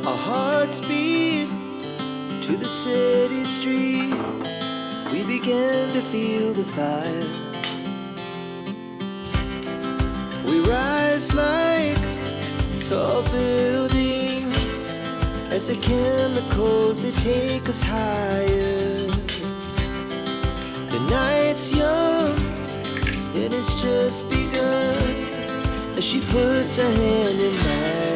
Our hearts beat to the city streets. We began to feel the fire. We rise like tall buildings as the chemicals, they take us higher. The night's young and it's just begun as she puts her hand in mine.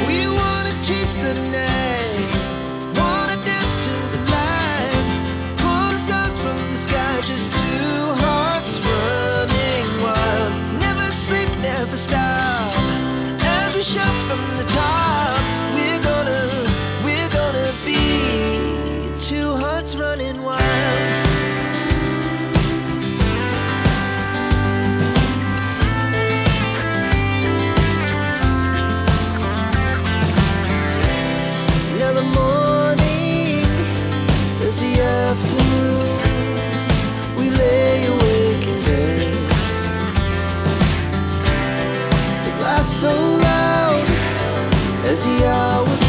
We wanna chase the night, wanna dance to the light, pull stars from the sky, just two hearts running wild. Never sleep, never stop, as we shout from the top. We're gonna be two hearts running wild. Now the morning is the afternoon. We lay awake in bed. The glass so loud as the hours